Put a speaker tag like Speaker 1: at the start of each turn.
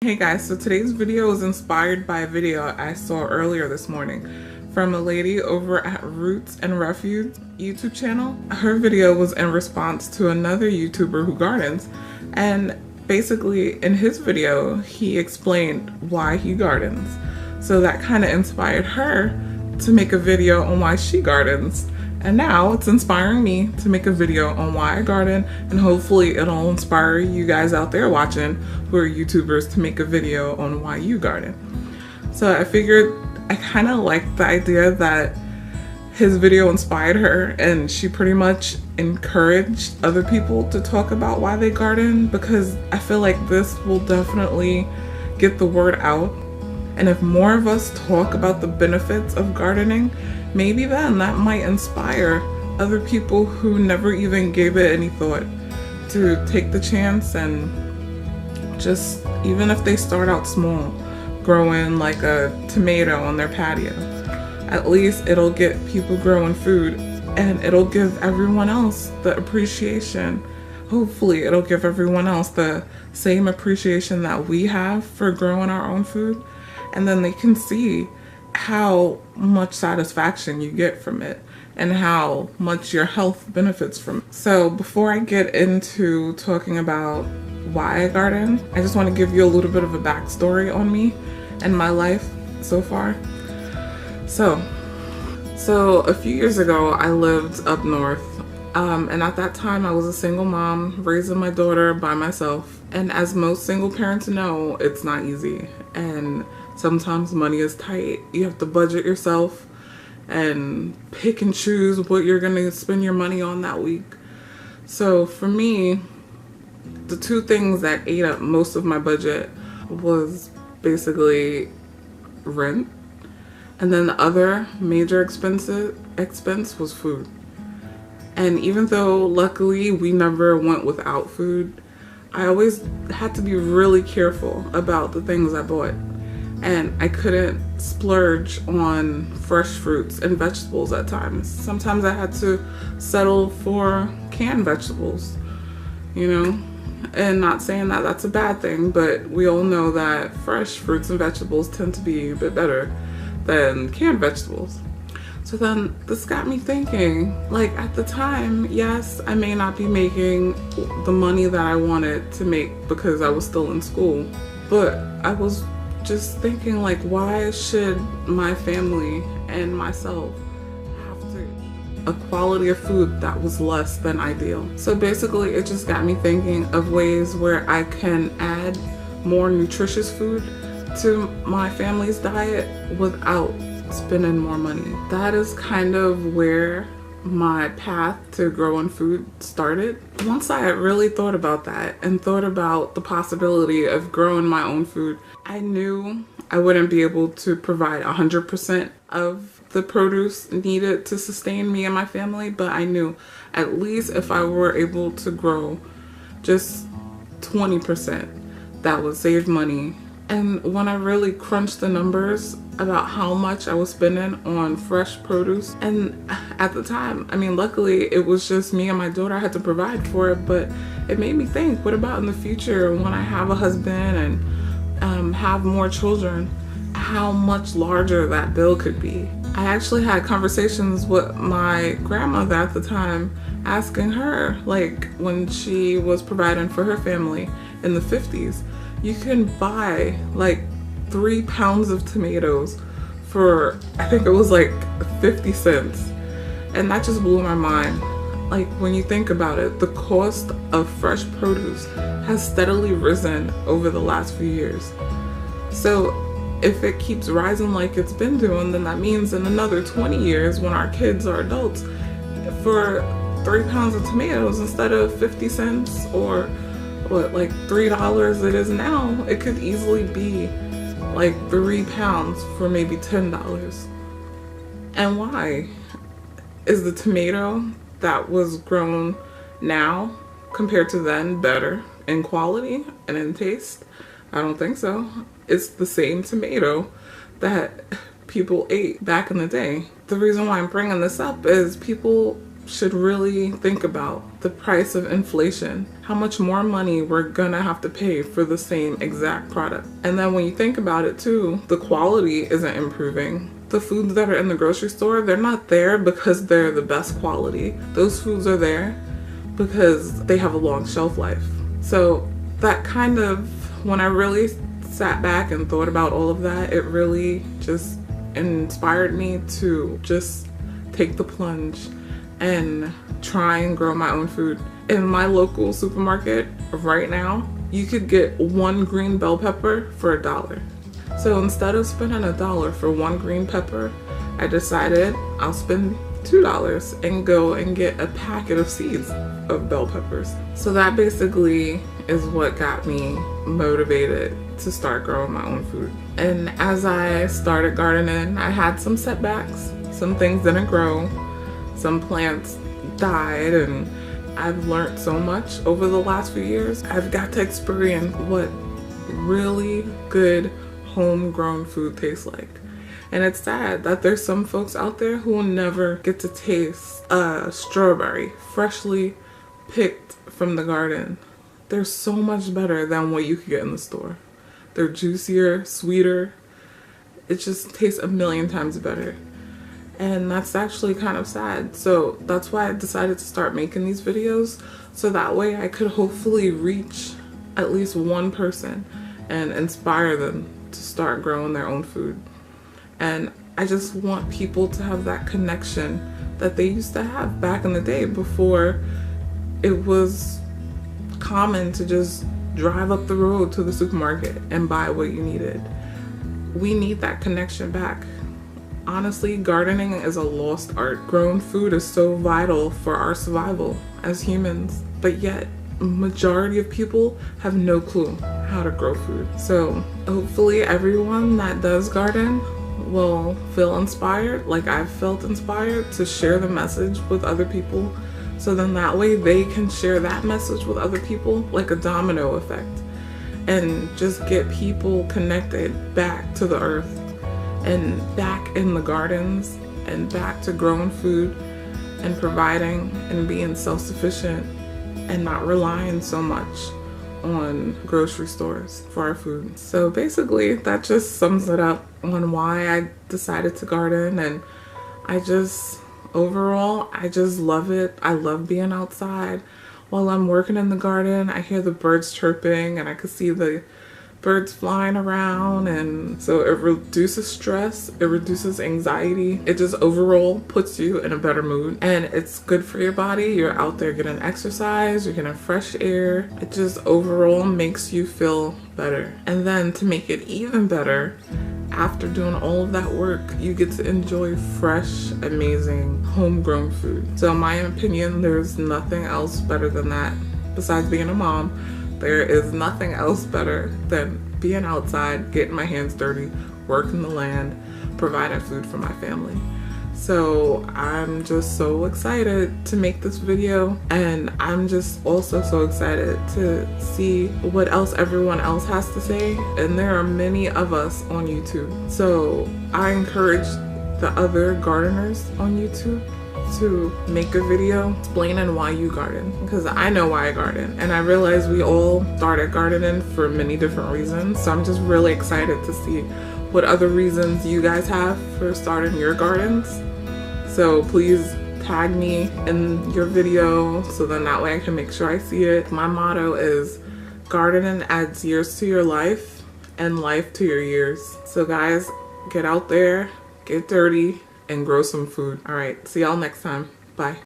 Speaker 1: Hey guys, so today's video is inspired by a video I saw earlier this morning from a lady over at Roots and Refuge YouTube channel. Her video was in response to another YouTuber who gardens, and basically in his video he explained why he gardens. So that kind of inspired her to make a video on why she gardens. And now it's inspiring me to make a video on why I garden, and hopefully it'll inspire you guys out there watching who are YouTubers to make a video on why you garden. So I figured I kind of liked the idea that his video inspired her and she pretty much encouraged other people to talk about why they garden, because I feel like this will definitely get the word out. And if more of us talk about the benefits of gardening, maybe then that might inspire other people who never even gave it any thought to take the chance, and just, even if they start out small, growing like a tomato on their patio, at least it'll get people growing food, and it'll give everyone else the appreciation. Hopefully it'll give everyone else the same appreciation that we have for growing our own food, and then they can see how much satisfaction you get from it and how much your health benefits from it. So before I get into talking about why I garden, I just want to give you a little bit of a backstory on me and my life so far. So a few years ago I lived up north, and at that time I was a single mom raising my daughter by myself, and as most single parents know, it's not easy, and sometimes money is tight. You have to budget yourself and pick and choose what you're gonna spend your money on that week. So for me, the two things that ate up most of my budget was basically rent, and then the other major expense was food. And even though luckily we never went without food, I always had to be really careful about the things I bought. And I couldn't splurge on fresh fruits and vegetables at times. Sometimes I had to settle for canned vegetables, you know? And not saying that that's a bad thing, but we all know that fresh fruits and vegetables tend to be a bit better than canned vegetables. So then this got me thinking, like, at the time, yes, I may not be making the money that I wanted to make because I was still in school, but I was just thinking, like, why should my family and myself have to eat a quality of food that was less than ideal? So basically it just got me thinking of ways where I can add more nutritious food to my family's diet without spending more money. That is kind of where my path to growing food started. Once I really thought about that and thought about the possibility of growing my own food, I knew I wouldn't be able to provide 100% of the produce needed to sustain me and my family, but I knew at least if I were able to grow just 20%, that would save money. And when I really crunched the numbers about how much I was spending on fresh produce, and at the time, I mean, luckily it was just me and my daughter. I had to provide for it, but it made me think, what about in the future when I have a husband and have more children, how much larger that bill could be? I actually had conversations with my grandmother at the time, asking her, like, when she was providing for her family in the 50s, you can buy like 3 pounds of tomatoes for, I think it was like 50 cents. And that just blew my mind. Like, when you think about it, the cost of fresh produce has steadily risen over the last few years. So if it keeps rising like it's been doing, then that means in another 20 years, when our kids are adults, for 3 pounds of tomatoes, instead of 50 cents or what, like $3 it is now, it could easily be like 3 pounds for maybe $10. And why? Is the tomato that was grown now compared to then better in quality and in taste? I don't think so. It's the same tomato that people ate back in the day. The reason why I'm bringing this up is people should really think about the price of inflation, how much more money we're gonna have to pay for the same exact product. And then when you think about it too, the quality isn't improving. The foods that are in the grocery store, they're not there because they're the best quality. Those foods are there because they have a long shelf life. So that kind of, when I really sat back and thought about all of that, it really just inspired me to just take the plunge and try and grow my own food. In my local supermarket right now, you could get one green bell pepper for $1. So instead of spending $1 for one green pepper, I decided I'll spend $2 and go and get a packet of seeds of bell peppers. So that basically is what got me motivated to start growing my own food. And as I started gardening, I had some setbacks. Some things didn't grow. Some plants died, and I've learned so much over the last few years. I've got to experience what really good homegrown food tastes like. And it's sad that there's some folks out there who will never get to taste a strawberry freshly picked from the garden. They're so much better than what you could get in the store. They're juicier, sweeter. It just tastes a million times better. And that's actually kind of sad. So that's why I decided to start making these videos, so that way I could hopefully reach at least one person and inspire them to start growing their own food. And I just want people to have that connection that they used to have back in the day, before it was common to just drive up the road to the supermarket and buy what you needed. We need that connection back. Honestly, gardening is a lost art. Grown food is so vital for our survival as humans, but yet majority of people have no clue how to grow food. So hopefully everyone that does garden will feel inspired, like I've felt inspired, to share the message with other people, so then that way they can share that message with other people, like a domino effect, and just get people connected back to the earth and back in the gardens and back to growing food and providing and being self-sufficient and not relying so much on grocery stores for our food. So basically that just sums it up on why I decided to garden. And overall I just love it. I love being outside while I'm working in the garden. I hear the birds chirping and I can see the birds flying around, and so it reduces stress, it reduces anxiety, it just overall puts you in a better mood, and it's good for your body. You're out there getting exercise, you're getting fresh air. It just overall makes you feel better. And then to make it even better, after doing all of that work, you get to enjoy fresh, amazing, homegrown food. So in my opinion, there's nothing else better than that. Besides being a mom, there is nothing else better than being outside, getting my hands dirty, working the land, providing food for my family. So I'm just so excited to make this video, and I'm just also so excited to see what else everyone else has to say. And there are many of us on YouTube. So I encourage the other gardeners on YouTube to make a video explaining why you garden, because I know why I garden, and I realize we all started gardening for many different reasons. So I'm just really excited to see what other reasons you guys have for starting your gardens. So please tag me in your video, so then that way I can make sure I see it. My motto is gardening adds years to your life and life to your years. So guys, get out there, get dirty, and grow some food. All right, see y'all next time. Bye.